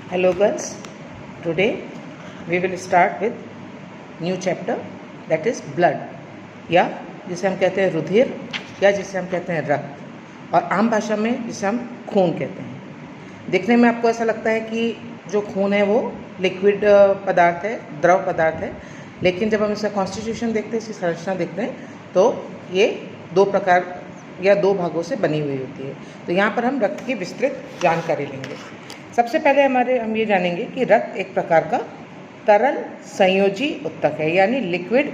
Hello girls, today we will start with new chapter that is blood या जिसे हम कहते हैं रुधिर या जिसे हम कहते हैं रक्त और आम भाषा में जिसे हम खून कहते हैं। देखने में आपको ऐसा लगता है कि जो खून है वो लिक्विड पदार्थ है, द्रव पदार्थ है, लेकिन जब हम इसका कॉन्स्टिट्यूशन देखते हैं, इसकी संरचना देखते हैं तो ये दो प्रकार या दो भागों से बनी हुई होती है। तो यहाँ पर हम रक्त की विस्तृत जानकारी लेंगे। सबसे पहले हम ये जानेंगे कि रक्त एक प्रकार का तरल संयोजी उत्तक है, यानी लिक्विड।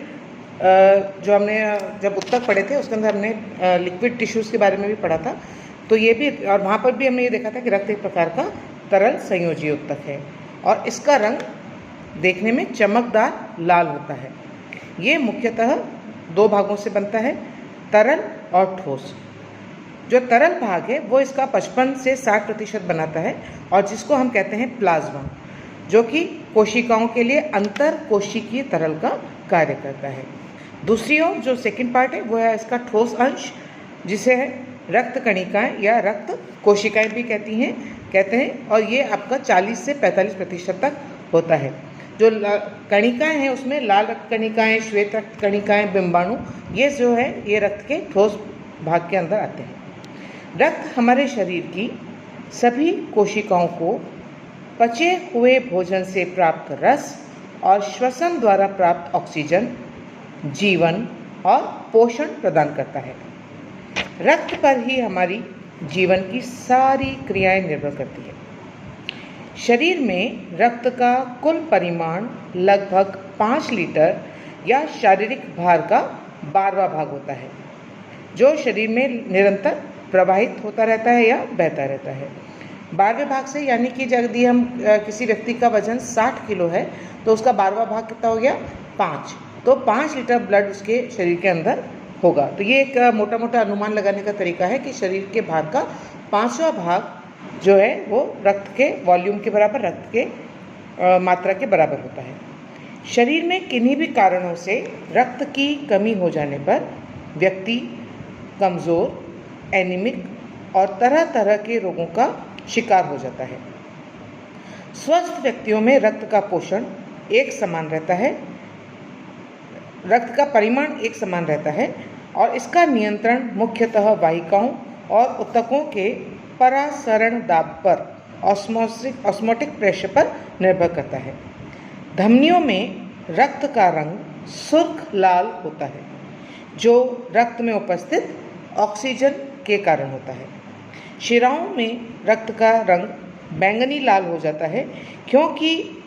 जो हमने जब उत्तक पढ़े थे उसके अंदर हमने लिक्विड टिश्यूज़ के बारे में भी पढ़ा था, तो ये भी, और वहाँ पर भी हमने ये देखा था कि रक्त एक प्रकार का तरल संयोजी उत्तक है और इसका रंग देखने में चमकदार लाल होता है। ये मुख्यतः दो भागों से बनता है, तरल और ठोस। जो तरल भाग है वो इसका 55 से 60% बनाता है और जिसको हम कहते हैं प्लाज्मा, जो कि कोशिकाओं के लिए अंतर कोशिकीय तरल का कार्य करता है। दूसरी ओर जो सेकंड पार्ट है वो है इसका ठोस अंश, जिसे रक्त कणिकाएं या रक्त कोशिकाएं भी कहते हैं और ये आपका 40 से 45% तक होता है। जो कणिकाएं हैं उसमें लाल रक्त कणिकाएं, श्वेत रक्त कणिकाएं, बिंबाणु, ये जो है ये रक्त के ठोस भाग के अंदर आते हैं। रक्त हमारे शरीर की सभी कोशिकाओं को पचे हुए भोजन से प्राप्त रस और श्वसन द्वारा प्राप्त ऑक्सीजन, जीवन और पोषण प्रदान करता है। रक्त पर ही हमारी जीवन की सारी क्रियाएं निर्भर करती है। शरीर में रक्त का कुल परिमाण लगभग 5 लीटर या शारीरिक भार का 12वां भाग होता है, जो शरीर में निरंतर प्रवाहित होता रहता है या बहता रहता है। 12वें भाग से, यानी कि यदि हम किसी व्यक्ति का वजन 60 किलो है तो उसका 12वां भाग कितना हो गया? 5। तो 5 लीटर ब्लड उसके शरीर के अंदर होगा। तो ये एक मोटा मोटा अनुमान लगाने का तरीका है कि शरीर के भार का 5वां भाग जो है वो रक्त के वॉल्यूम के बराबर, रक्त के मात्रा के बराबर होता है। शरीर में किन्हीं भी कारणों से रक्त की कमी हो जाने पर व्यक्ति कमज़ोर, एनीमिक और तरह तरह के रोगों का शिकार हो जाता है। स्वस्थ व्यक्तियों में रक्त का पोषण एक समान रहता है, रक्त का परिमाण एक समान रहता है और इसका नियंत्रण मुख्यतः वाहिकाओं और ऊतकों के परासरण दाब पर, ऑस्मोटिक प्रेशर पर निर्भर करता है। धमनियों में रक्त का रंग सुर्ख लाल होता है, जो रक्त में उपस्थित ऑक्सीजन के कारण होता है। शिराओं में रक्त का रंग बैंगनी लाल हो जाता है, क्योंकि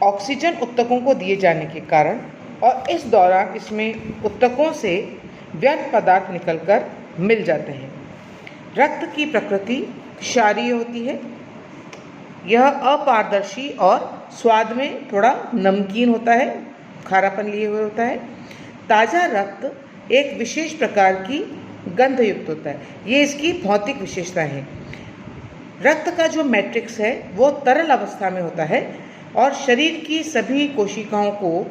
ऑक्सीजन ऊतकों को दिए जाने के कारण और इस दौरान इसमें ऊतकों से व्यर्थ पदार्थ निकलकर मिल जाते हैं। रक्त की प्रकृति क्षारीय होती है। यह अपारदर्शी और स्वाद में थोड़ा नमकीन होता है, खारापन लिए हुए होता है। ताज़ा रक्त एक विशेष प्रकार की गंध युक्त होता है। ये इसकी भौतिक विशेषता है। रक्त का जो मैट्रिक्स है वो तरल अवस्था में होता है और शरीर की सभी कोशिकाओं को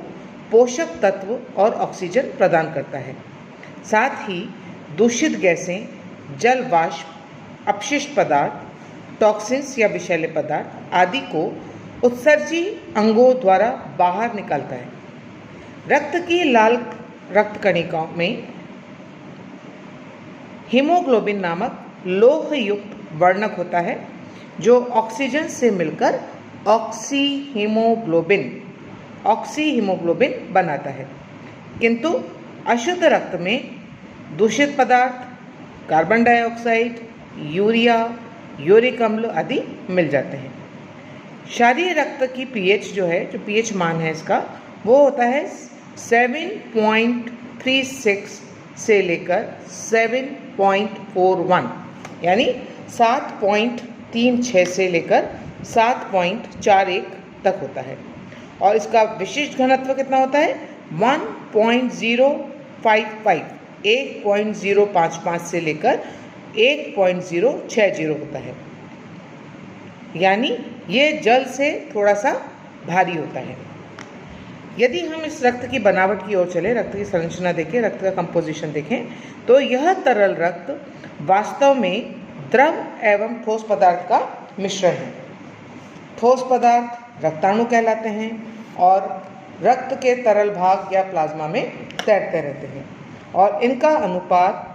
पोषक तत्व और ऑक्सीजन प्रदान करता है। साथ ही दूषित गैसें, जल वाष्प, अपशिष्ट पदार्थ, टॉक्सिन्स या विषैले पदार्थ आदि को उत्सर्जी अंगों द्वारा बाहर निकालता है। रक्त की लाल रक्त कणिकाओं में हीमोग्लोबिन नामक लोह युक्त वर्णक होता है, जो ऑक्सीजन से मिलकर ऑक्सीहीमोग्लोबिन बनाता है। किंतु अशुद्ध रक्त में दूषित पदार्थ, कार्बन डाइऑक्साइड, यूरिया, यूरिक अम्ल आदि मिल जाते हैं। क्षारीय रक्त की पीएच जो है, जो पीएच मान है इसका, वो होता है 7.36 से लेकर 7.41, यानी 7.36 से लेकर 7.41 तक होता है। और इसका विशिष्ट घनत्व कितना होता है? 1.055, 1.055 से लेकर 1.060 होता है, यानी ये जल से थोड़ा सा भारी होता है। यदि हम इस रक्त की बनावट की ओर चले, रक्त की संरचना देखें, रक्त का कंपोजिशन देखें, तो यह तरल रक्त वास्तव में द्रव एवं ठोस पदार्थ का मिश्रण है। ठोस पदार्थ रक्ताणु कहलाते हैं और रक्त के तरल भाग या प्लाज्मा में तैरते रहते हैं और इनका अनुपात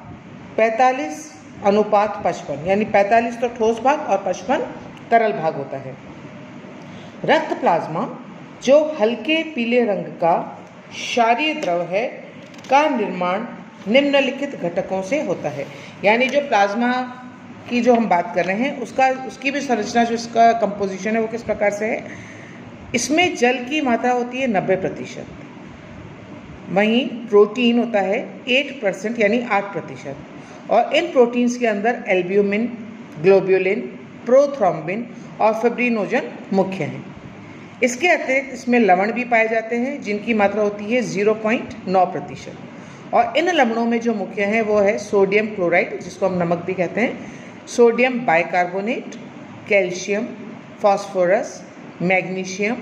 45:55 यानी 45 तो ठोस भाग और 55 तरल भाग होता है। रक्त प्लाज्मा जो हल्के पीले रंग का क्षारीय द्रव है का निर्माण निम्नलिखित घटकों से होता है। यानी जो प्लाज्मा की जो हम बात कर रहे हैं उसकी भी संरचना, जो इसका कंपोजिशन है वो किस प्रकार से है। इसमें जल की मात्रा होती है 90%, वहीं प्रोटीन होता है 8% यानी 8%। और इन प्रोटीन्स के अंदर एल्ब्यूमिन, ग्लोब्यूलिन, प्रोथ्रोम्बिन और फिब्रिनोजन मुख्य हैं। इसके अतिरिक्त इसमें लवण भी पाए जाते हैं जिनकी मात्रा होती है 0.9%। और इन लवणों में जो मुख्य हैं वो है सोडियम क्लोराइड, जिसको हम नमक भी कहते हैं, sodium bicarbonate, calcium, phosphorus, magnesium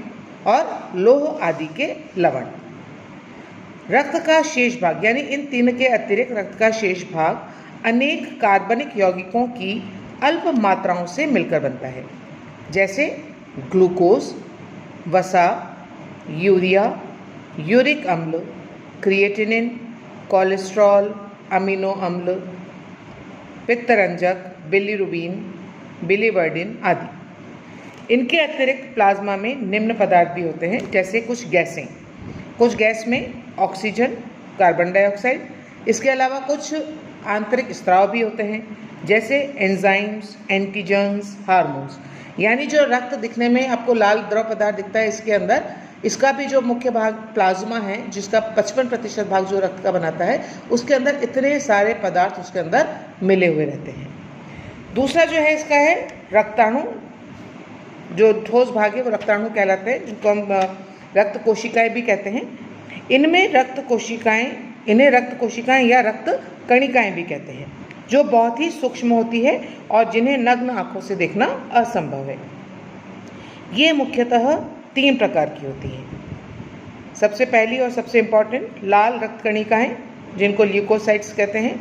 और लोह आदि के लवण। रक्त का शेष भाग यानी इन तीन के अतिरिक्त रक्त का शेष भाग अनेक कार्बनिक यौगिकों की अल्प मात्राओं से मिलकर बनता है, जैसे ग्लूकोज, वसा, यूरिया, यूरिक अम्ल, क्रिएटिनिन, कोलेस्ट्रॉल, अमीनो अम्ल, पित्तरंजक, बिलिरुबिन, बिलिवर्डिन आदि। इनके अतिरिक्त प्लाज्मा में निम्न पदार्थ भी होते हैं, जैसे कुछ गैसें। कुछ गैस में ऑक्सीजन, कार्बन डाइऑक्साइड, इसके अलावा कुछ आंतरिक स्राव भी होते हैं, जैसे एंजाइम्स, एंटीजन्स, हार्मोन्स। यानी जो रक्त दिखने में आपको लाल द्रव पदार्थ दिखता है, इसके अंदर इसका भी जो मुख्य भाग प्लाज्मा है, जिसका 55% भाग जो रक्त का बनाता है, उसके अंदर इतने सारे पदार्थ उसके अंदर मिले हुए रहते हैं। दूसरा जो है इसका है रक्ताणु। जो ठोस भाग है वो रक्ताणु कहलाते हैं, जिनको हम रक्त कोशिकाएं भी कहते हैं। इन्हें रक्त कोशिकाएं या रक्त कणिकाएं भी कहते हैं, जो बहुत ही सूक्ष्म होती है और जिन्हें नग्न आंखों से देखना असंभव है। ये मुख्यतः 3 प्रकार की होती हैं। सबसे पहली और सबसे इम्पॉर्टेंट लाल रक्त कणिकाएं, जिनको ल्यूकोसाइट्स कहते हैं।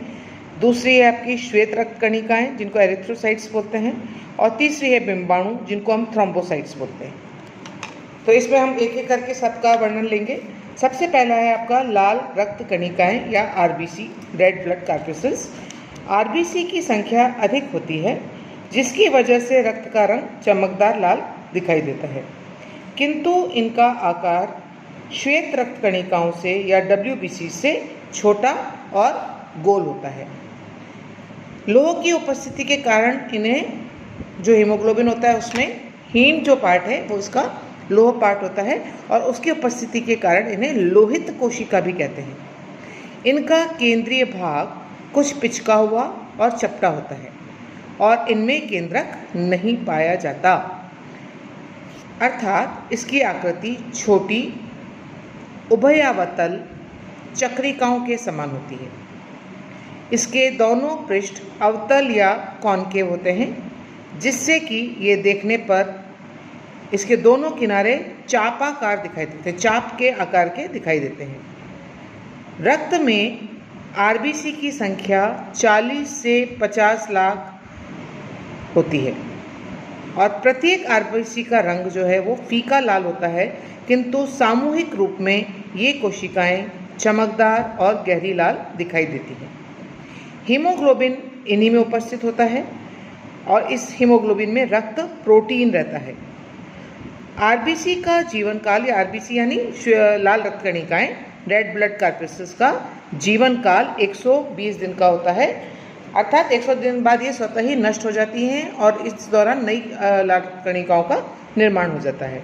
दूसरी है आपकी श्वेत रक्त कणिकाएं, जिनको एरिथ्रोसाइट्स बोलते हैं। और तीसरी है बिंबाणु, जिनको हम थ्रोम्बोसाइट्स बोलते हैं। तो इसमें हम एक एक करके सबका वर्णन लेंगे। सबसे पहला है आपका लाल रक्त कणिकाएं या आरबीसी, रेड ब्लड कार्पस्कल्स। आरबीसी की संख्या अधिक होती है, जिसकी वजह से रक्त का रंग चमकदार लाल दिखाई देता है, किंतु इनका आकार श्वेत रक्त कणिकाओं से या डब्ल्यूबीसी से छोटा और गोल होता है। लोह की उपस्थिति के कारण इन्हें, जो हीमोग्लोबिन होता है उसमें हीम जो पार्ट है वो इसका लोह पार्ट होता है, और उसकी उपस्थिति के कारण इन्हें लोहित कोशिका भी कहते हैं। इनका केंद्रीय भाग कुछ पिचका हुआ और चपटा होता है और इनमें केंद्रक नहीं पाया जाता, अर्थात इसकी आकृति छोटी उभयावतल चक्रिकाओं के समान होती है। इसके दोनों पृष्ठ अवतल या कॉनकेव होते हैं, जिससे कि ये देखने पर इसके दोनों किनारे चापाकार दिखाई देते हैं, चाप के आकार के दिखाई देते हैं। रक्त में आरबीसी की संख्या 40 से 50 लाख होती है और प्रत्येक आरबीसी का रंग जो है वो फीका लाल होता है, किंतु सामूहिक रूप में ये कोशिकाएं चमकदार और गहरी लाल दिखाई देती हैं। हीमोग्लोबिन इन्हीं में उपस्थित होता है और इस हीमोग्लोबिन में रक्त प्रोटीन रहता है। आरबीसी का जीवन काल, या आरबीसी यानी लाल रक्त कणिकाएं, रेड ब्लड कार्पस्कल्स का जीवन काल 120 दिन का होता है, अर्थात 100 दिन बाद ये स्वतः ही नष्ट हो जाती हैं और इस दौरान नई लाल कणिकाओं का निर्माण हो जाता है।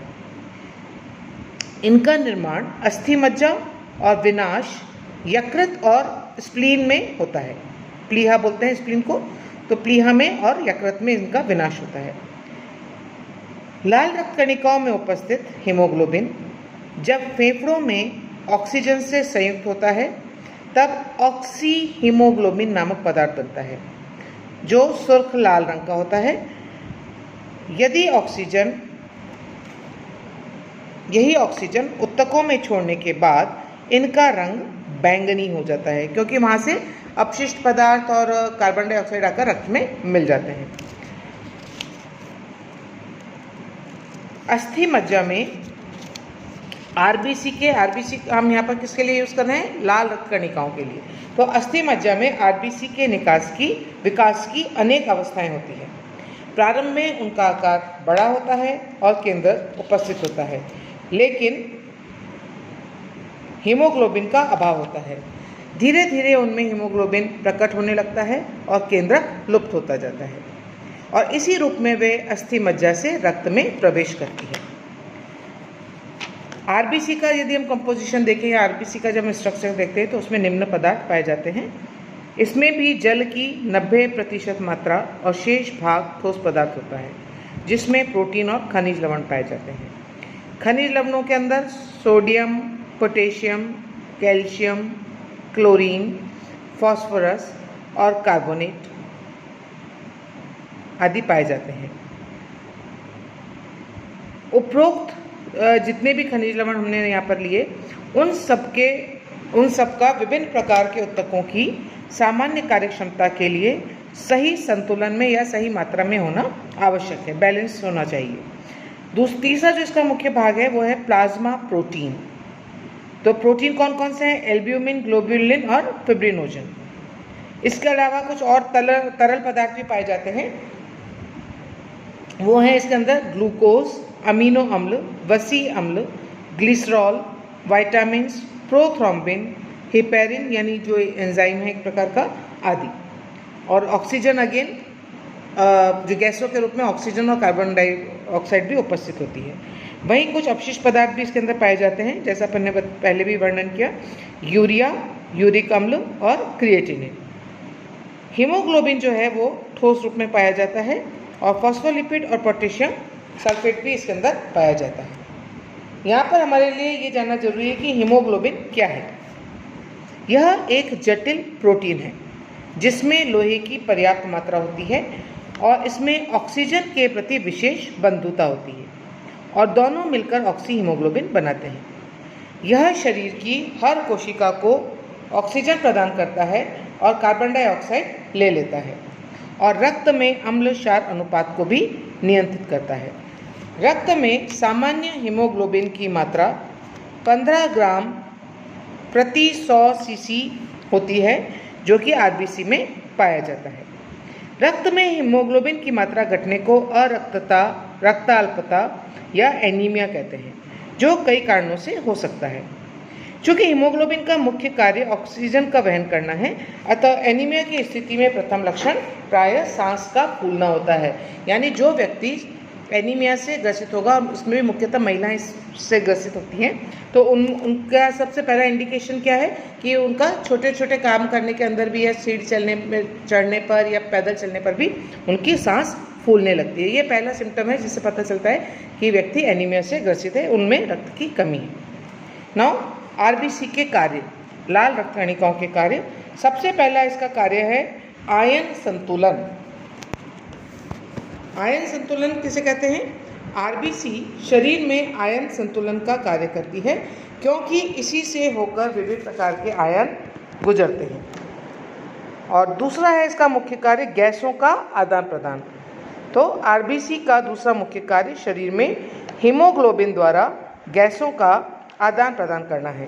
इनका निर्माण अस्थि मज्जा और विनाश यकृत और स्प्लीन में होता है। प्लीहा बोलते हैं स्प्लीन को, तो प्लीहा में और यकृत में इनका विनाश होता है। लाल रक्त कणिकाओं में उपस्थित हीमोग्लोबिन जब फेफड़ों में ऑक्सीजन से संयुक्त होता है, तब ऑक्सी हीमोग्लोबिन नामक पदार्थ बनता है, जो सुर्ख लाल रंग का होता है। यही ऑक्सीजन ऊतकों में छोड़ने के बाद इनका रंग बैंगनी हो जाता है, क्योंकि वहाँ से अपशिष्ट पदार्थ और कार्बन डाइऑक्साइड आकर रक्त में मिल जाते हैं। अस्थि मज्जा में आरबीसी हम यहाँ पर किसके लिए यूज़ कर रहे हैं? लाल रक्त कणिकाओं के लिए। तो अस्थि मज्जा में आरबीसी के विकास की अनेक अवस्थाएं होती हैं। प्रारंभ में उनका आकार बड़ा होता है और केंद्र उपस्थित होता है, लेकिन हीमोग्लोबिन का अभाव होता है। धीरे धीरे उनमें हीमोग्लोबिन प्रकट होने लगता है और केंद्रक लुप्त होता जाता है, और इसी रूप में वे अस्थि मज्जा से रक्त में प्रवेश करती है। आरबीसी का यदि हम कंपोजिशन देखें या आरबीसी का जब हम स्ट्रक्चर देखते हैं तो उसमें निम्न पदार्थ पाए जाते हैं। इसमें भी जल की 90% मात्रा और शेष भाग ठोस पदार्थ होता है, जिसमें प्रोटीन और खनिज लवण पाए जाते हैं। खनिज लवणों के अंदर sodium, potassium, calcium, chlorine, phosphorus और कार्बोनेट आदि पाए जाते हैं। उपरोक्त जितने भी खनिज लवण हमने यहाँ पर लिए, उन सबका विभिन्न प्रकार के उत्तकों की सामान्य कार्यक्षमता के लिए सही संतुलन में या सही मात्रा में होना आवश्यक है, बैलेंस होना चाहिए। तीसरा जो इसका मुख्य भाग है वो है प्लाज्मा प्रोटीन। तो प्रोटीन कौन कौन से हैं? एल्ब्यूमिन, ग्लोब्युलिन और फिब्रिनोजन। इसके अलावा कुछ और तरल पदार्थ भी पाए जाते हैं। वो हैं इसके अंदर ग्लूकोज, अमीनो अम्ल, वसी अम्ल, ग्लिसरॉल, विटामिन्स, प्रोथ्रोम्बिन, हेपेरिन यानी जो एंजाइम है एक प्रकार का, आदि। और ऑक्सीजन अगेन जो गैसों के रूप में ऑक्सीजन और कार्बन डाइऑक्साइड भी उपस्थित होती है। वहीं कुछ अपशिष्ट पदार्थ भी इसके अंदर पाए जाते हैं, जैसा अपन ने पहले भी वर्णन किया, यूरिया, यूरिक अम्ल और क्रिएटिनिन। हीमोग्लोबिन जो है वो ठोस रूप में पाया जाता है, और फॉस्फोलिपिड और पोटेशियम सल्फेट भी इसके अंदर पाया जाता है। यहाँ पर हमारे लिए ये जानना जरूरी है कि हीमोग्लोबिन क्या है। यह एक जटिल प्रोटीन है जिसमें लोहे की पर्याप्त मात्रा होती है, और इसमें ऑक्सीजन के प्रति विशेष बंधुता होती है, और दोनों मिलकर ऑक्सी हीमोग्लोबिन बनाते हैं। यह शरीर की हर कोशिका को ऑक्सीजन प्रदान करता है और कार्बन डाइऑक्साइड ले लेता है, और रक्त में अम्ल क्षार अनुपात को भी नियंत्रित करता है। रक्त में सामान्य हीमोग्लोबिन की मात्रा 15 ग्राम प्रति 100 सीसी होती है, जो कि आरबीसी में पाया जाता है। रक्त में हीमोग्लोबिन की मात्रा घटने को अरक्तता, रक्ताल्पता या एनीमिया कहते हैं, जो कई कारणों से हो सकता है। चूँकि हीमोग्लोबिन का मुख्य कार्य ऑक्सीजन का वहन करना है, अतः एनीमिया की स्थिति में प्रथम लक्षण प्रायः सांस का फूलना होता है। यानी जो व्यक्ति एनीमिया से ग्रसित होगा, उसमें भी मुख्यतः महिलाएं इससे ग्रसित होती हैं, तो उनका सबसे पहला इंडिकेशन क्या है कि उनका छोटे छोटे काम करने के अंदर भी, या सीढ़ी चढ़ने पर या पैदल चलने पर भी उनकी सांस फूलने लगती है। ये पहला सिम्टम है जिससे पता चलता है कि व्यक्ति एनीमिया से ग्रसित है, उनमें रक्त की कमी है। नाउ आरबीसी के कार्य, लाल रक्त कणिकाओं के कार्य। सबसे पहला इसका कार्य है आयन संतुलन। आयन संतुलन किसे कहते हैं? आरबीसी शरीर में आयन संतुलन का कार्य करती है, क्योंकि इसी से होकर विभिन्न प्रकार के आयन गुजरते हैं। और दूसरा है इसका मुख्य कार्य गैसों का आदान प्रदान। तो आरबीसी का दूसरा मुख्य कार्य शरीर में हीमोग्लोबिन द्वारा गैसों का आदान प्रदान करना है।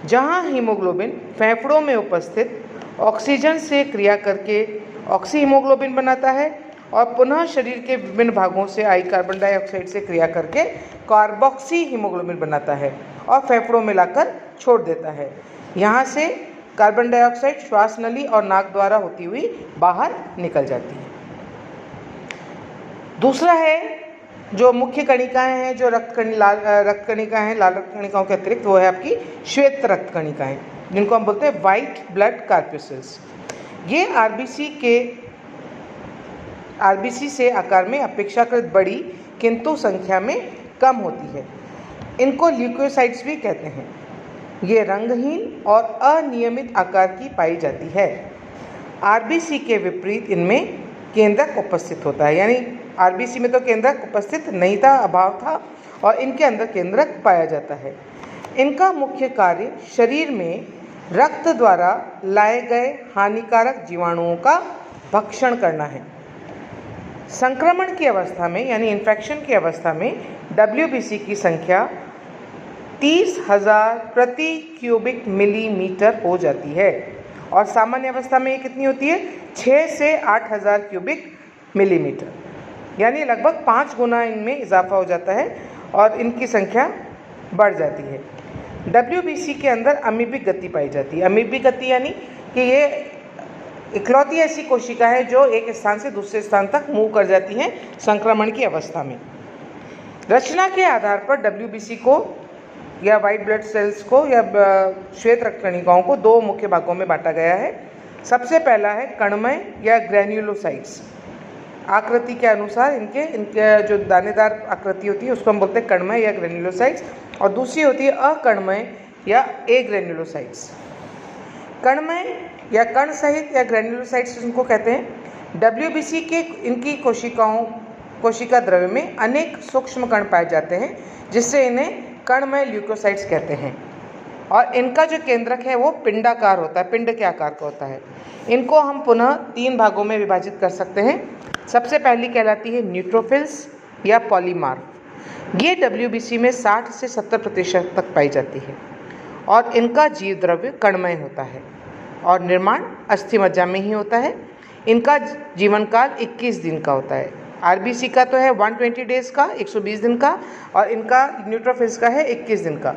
जहां हीमोग्लोबिन फेफड़ों में उपस्थित ऑक्सीजन से क्रिया करके ऑक्सी हीमोग्लोबिन बनाता है, और पुनः शरीर के विभिन्न भागों से आई कार्बन डाइऑक्साइड से क्रिया करके कार्बोक्सी हीमोग्लोबिन बनाता है और फेफड़ों में लाकर छोड़ देता है। यहाँ से कार्बन डाइऑक्साइड श्वास नली और नाक द्वारा होती हुई बाहर निकल जाती है। दूसरा है जो मुख्य कणिकाएं हैं, जो रक्त कणिकाएं हैं लाल रक्त कणिकाओं के अतिरिक्त, वो है आपकी श्वेत रक्त कणिकाएं, जिनको हम बोलते हैं वाइट ब्लड कार्पस्कल्स। ये आरबीसी से आकार में अपेक्षाकृत बड़ी किंतु संख्या में कम होती है। इनको ल्यूकोसाइट्स भी कहते हैं। ये रंगहीन और अनियमित आकार की पाई जाती है। आरबीसी के विपरीत इनमें केंद्रक उपस्थित होता है, यानी आरबीसी में तो केंद्रक उपस्थित नहीं था, अभाव था, और इनके अंदर केंद्रक पाया जाता है। इनका मुख्य कार्य शरीर में रक्त द्वारा लाए गए हानिकारक जीवाणुओं का भक्षण करना है। संक्रमण की अवस्था में यानी इन्फेक्शन की अवस्था में WBC की संख्या 30,000 प्रति क्यूबिक मिलीमीटर हो जाती है और सामान्य अवस्था में ये कितनी होती है? 6 से 8,000 क्यूबिक मिलीमीटर, यानी लगभग 5 गुना इनमें इजाफा हो जाता है और इनकी संख्या बढ़ जाती है। WBC के अंदर अमीबिक गति पाई जाती है। अमीबिक गति यानी कि ये इकलौती ऐसी कोशिका है जो एक स्थान से दूसरे स्थान तक मूव कर जाती हैं संक्रमण की अवस्था में। रचना के आधार पर WBC को या वाइट ब्लड सेल्स को या श्वेत रक्त कणिकाओं को दो मुख्य भागों में बांटा गया है। सबसे पहला है कणमय या ग्रैन्युलोसाइट्स। आकृति के अनुसार इनके जो दानेदार आकृति होती है उसको हम बोलते हैं कणमय या ग्रैन्युलोसाइट्स, और दूसरी होती है अकणमय या एग्रैन्युलोसाइट्स। कणमय या कण सहित या ग्रैन्युलोसाइट्स इनको कहते हैं। WBC के इनकी कोशिका द्रव्य में अनेक सूक्ष्म कण पाए जाते हैं जिससे इन्हें कणमय ल्यूकोसाइट्स कहते हैं, और इनका जो केंद्रक है वो पिंडाकार होता है, पिंड के आकार का होता है। इनको हम पुनः 3 भागों में विभाजित कर सकते हैं। सबसे पहली कहलाती है न्यूट्रोफिल्स या पॉलीमार्फ। ये WBC में 60 से 70% तक पाई जाती है और इनका जीव द्रव्य कणमय होता है और निर्माण अस्थि मज्जा में ही होता है। इनका जीवन काल 21 दिन का होता है। RBC का तो है 120 डेज का, 120 दिन का, और इनका न्यूट्रोफिल्स का है 21 दिन का।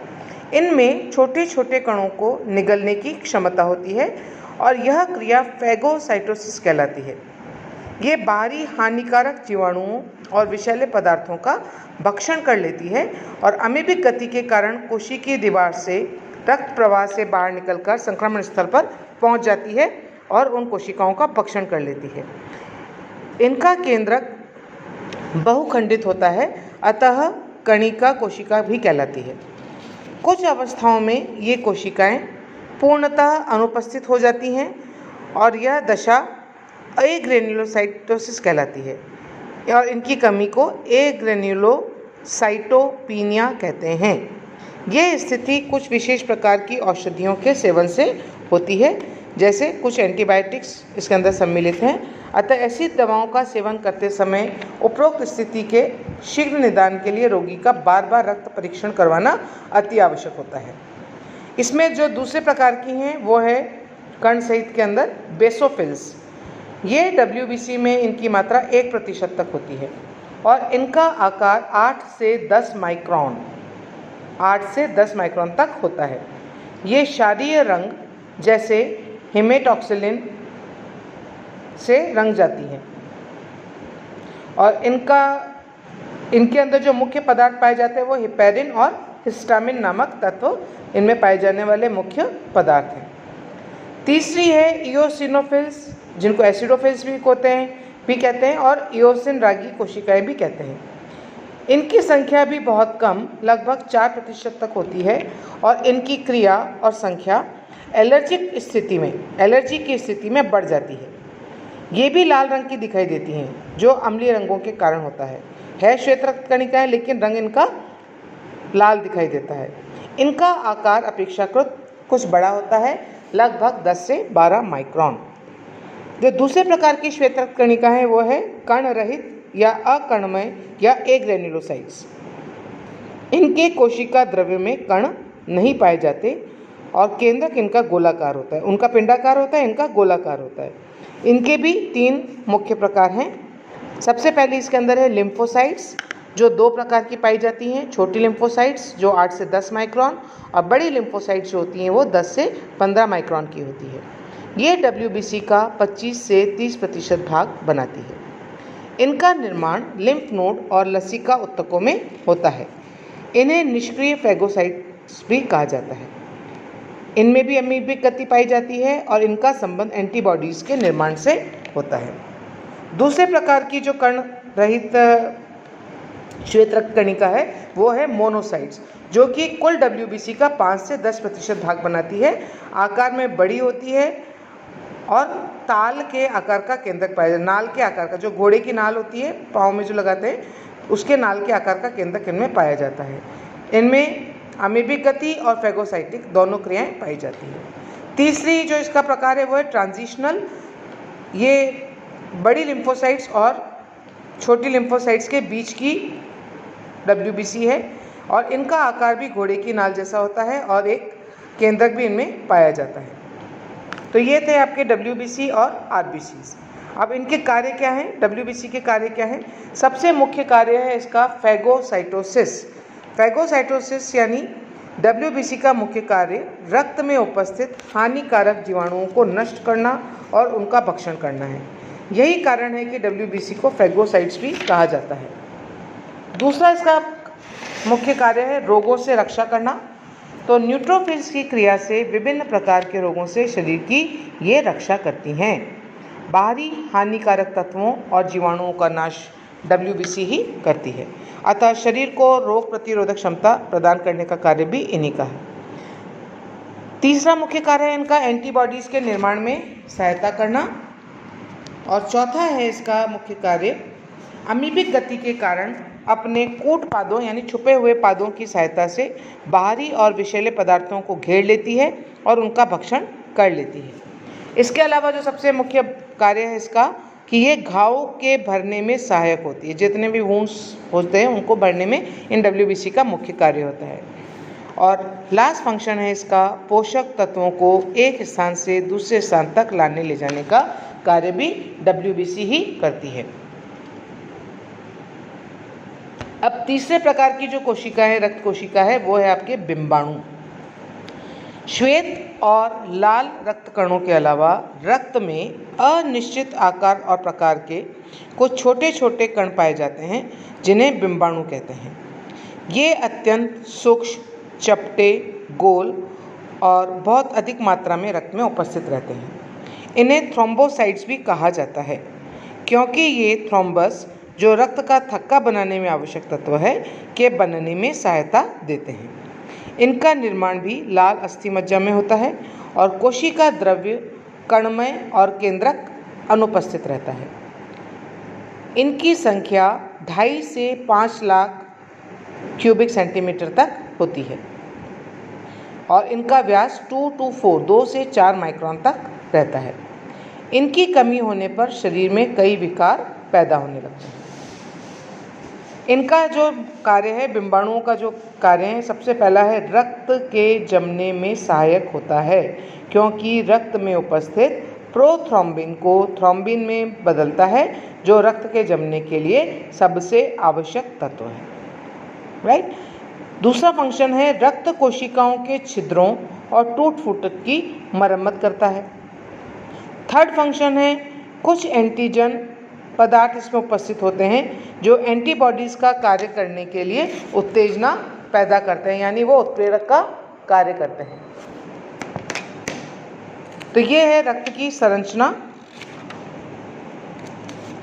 इनमें छोटे छोटे कणों को निगलने की क्षमता होती है और यह क्रिया फैगोसाइटोसिस कहलाती है। ये बाहरी हानिकारक जीवाणुओं और विषैले पदार्थों का भक्षण कर लेती है और अमीबिक गति के कारण कोशिकीय दीवार से रक्त प्रवाह से बाहर निकलकर संक्रमण स्थल पर पहुंच जाती है और उन कोशिकाओं का भक्षण कर लेती है। इनका केंद्रक बहुखंडित होता है, अतः कणिका कोशिका भी कहलाती है। कुछ अवस्थाओं में ये कोशिकाएं पूर्णतः अनुपस्थित हो जाती हैं और यह दशा एग्रेन्युलोसाइटोसिस कहलाती है और इनकी कमी को एग्रेन्युलोसाइटोपीनिया कहते हैं। ये स्थिति कुछ विशेष प्रकार की औषधियों के सेवन से होती है, जैसे कुछ एंटीबायोटिक्स इसके अंदर सम्मिलित हैं। अतः ऐसी दवाओं का सेवन करते समय उपरोक्त स्थिति के शीघ्र निदान के लिए रोगी का बार बार रक्त परीक्षण करवाना अति आवश्यक होता है। इसमें जो दूसरे प्रकार की हैं वो है कण सहित के अंदर बेसोफिल्स। ये WBC में इनकी मात्रा 1% तक होती है और इनका आकार 8 से 10 माइक्रोन तक होता है। ये क्षारीय रंग जैसे हेमेटॉक्सिलिन से रंग जाती हैं और इनके अंदर जो मुख्य पदार्थ पाए जाते हैं वो हिपेरिन और हिस्टामिन नामक तत्व इनमें पाए जाने वाले मुख्य पदार्थ हैं। तीसरी है इओसिनोफिल्स, जिनको एसिडोफिल्स भी कहते हैं और इओसिन रागी कोशिकाएं भी कहते हैं। इनकी संख्या भी बहुत कम, लगभग 4% तक होती है और इनकी क्रिया और संख्या एलर्जी की स्थिति में बढ़ जाती है। ये भी लाल रंग की दिखाई देती हैं जो अम्लीय रंगों के कारण होता है श्वेत रक्त कणिकाएं, लेकिन रंग इनका लाल दिखाई देता है। इनका आकार अपेक्षाकृत कुछ बड़ा होता है, लगभग 10 से 12 माइक्रोन। जो दूसरे प्रकार की श्वेत रक्त कणिका है वो है कण रहित या अकणमय या एग्रेन्युलोसाइट्स। इनके कोशिका द्रव्य में कण नहीं पाए जाते और केंद्रक इनका गोलाकार होता है। उनका पिंडाकार होता है, इनका गोलाकार होता है। इनके भी 3 मुख्य प्रकार हैं। सबसे पहले इसके अंदर है लिम्फोसाइट्स, जो 2 प्रकार की पाई जाती हैं। छोटी लिम्फोसाइट्स जो 8 से 10 माइक्रोन और बड़ी लिम्फोसाइट्स जो होती हैं वो 10 से 15 माइक्रोन की होती है। ये WBC का 25 से 30% भाग बनाती है। इनका निर्माण लिम्फ नोड और लसिका ऊतकों में होता है। इन्हें निष्क्रिय फैगोसाइट्स भी कहा जाता है। इनमें भी अमीबिक गति पाई जाती है और इनका संबंध एंटीबॉडीज़ के निर्माण से होता है। दूसरे प्रकार की जो कण रहित श्वेत रक्त कणिका है वो है मोनोसाइट्स, जो कि कुल WBC का 5 से 10% भाग बनाती है। आकार में बड़ी होती है और ताल के आकार का केंद्रक पाया जाता है। नाल के आकार का, जो घोड़े की नाल होती है पाँव में जो लगाते हैं, उसके नाल के आकार का केंद्रक इनमें पाया जाता है। इनमें अमीबिक गति और फैगोसाइटिक दोनों क्रियाएं पाई जाती हैं। तीसरी जो इसका प्रकार है वो है ट्रांजिशनल। ये बड़ी लिम्फोसाइट्स और छोटी लिम्फोसाइट्स के बीच की WBC है और इनका आकार भी घोड़े की नाल जैसा होता है और एक केंद्रक भी इनमें पाया जाता है। तो ये थे आपके WBC और RBCs। अब इनके कार्य क्या हैं? WBC के कार्य क्या हैं? सबसे मुख्य कार्य है इसका फैगोसाइटोसिस। फैगोसाइटोसिस यानी WBC का मुख्य कार्य रक्त में उपस्थित हानिकारक जीवाणुओं को नष्ट करना और उनका भक्षण करना है। यही कारण है कि WBC को फैगोसाइट्स भी कहा जाता है। दूसरा इसका मुख्य कार्य है रोगों से रक्षा करना। तो न्यूट्रोफिल्स की क्रिया से विभिन्न प्रकार के रोगों से शरीर की ये रक्षा करती हैं। बाहरी हानिकारक तत्वों और जीवाणुओं का नाश WBC ही करती है। अतः शरीर को रोग प्रतिरोधक क्षमता प्रदान करने का कार्य भी इन्हीं का है। तीसरा मुख्य कार्य है इनका एंटीबॉडीज़ के निर्माण में सहायता करना। और चौथा है इसका मुख्य कार्य अमीबिक गति के कारण अपने कूट पादों यानी छुपे हुए पादों की सहायता से बाहरी और विषैले पदार्थों को घेर लेती है और उनका भक्षण कर लेती है। इसके अलावा जो सबसे मुख्य कार्य है इसका कि ये घाव के भरने में सहायक होती है। जितने भी वुंड्स होते हैं उनको भरने में इन WBC का मुख्य कार्य होता है। और लास्ट फंक्शन है इसका पोषक तत्वों को एक स्थान से दूसरे स्थान तक लाने ले जाने का कार्य भी WBC ही करती है। अब तीसरे प्रकार की जो कोशिका है, रक्त कोशिका है, वो है आपके बिंबाणु। श्वेत और लाल रक्त कणों के अलावा रक्त में अनिश्चित आकार और प्रकार के कुछ छोटे छोटे कण पाए जाते हैं जिन्हें बिंबाणु कहते हैं। ये अत्यंत सूक्ष्म, चपटे, गोल और बहुत अधिक मात्रा में रक्त में उपस्थित रहते हैं। इन्हें थ्रोम्बोसाइट्स भी कहा जाता है क्योंकि ये थ्रोम्बस जो रक्त का थक्का बनाने में आवश्यक तत्व है के बनने में सहायता देते हैं। इनका निर्माण भी लाल अस्थि मज्जा में होता है और कोशिका द्रव्य कणमय और केंद्रक अनुपस्थित रहता है। इनकी संख्या 2.5 से 5 लाख क्यूबिक सेंटीमीटर तक होती है और इनका व्यास 2 से 4 माइक्रोन तक रहता है। इनकी कमी होने पर शरीर में कई विकार पैदा होने लगते हैं। इनका जो कार्य है, बिंबाणुओं का जो कार्य है, सबसे पहला है रक्त के जमने में सहायक होता है क्योंकि रक्त में उपस्थित प्रोथ्रोम्बिन को थ्रोम्बिन में बदलता है जो रक्त के जमने के लिए सबसे आवश्यक तत्व है। राइट। दूसरा फंक्शन है रक्त कोशिकाओं के छिद्रों और टूट फूट की मरम्मत करता है। थर्ड फंक्शन है कुछ एंटीजन पदार्थ इसमें उपस्थित होते हैं जो एंटीबॉडीज़ का कार्य करने के लिए उत्तेजना पैदा करते हैं, यानी वो उत्प्रेरक का कार्य करते हैं। तो ये है रक्त की संरचना।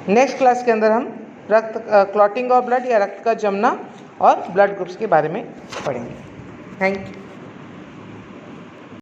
नेक्स्ट क्लास के अंदर हम रक्त क्लॉटिंग ऑफ ब्लड या रक्त का जमना और ब्लड ग्रुप्स के बारे में पढ़ेंगे। Thank you.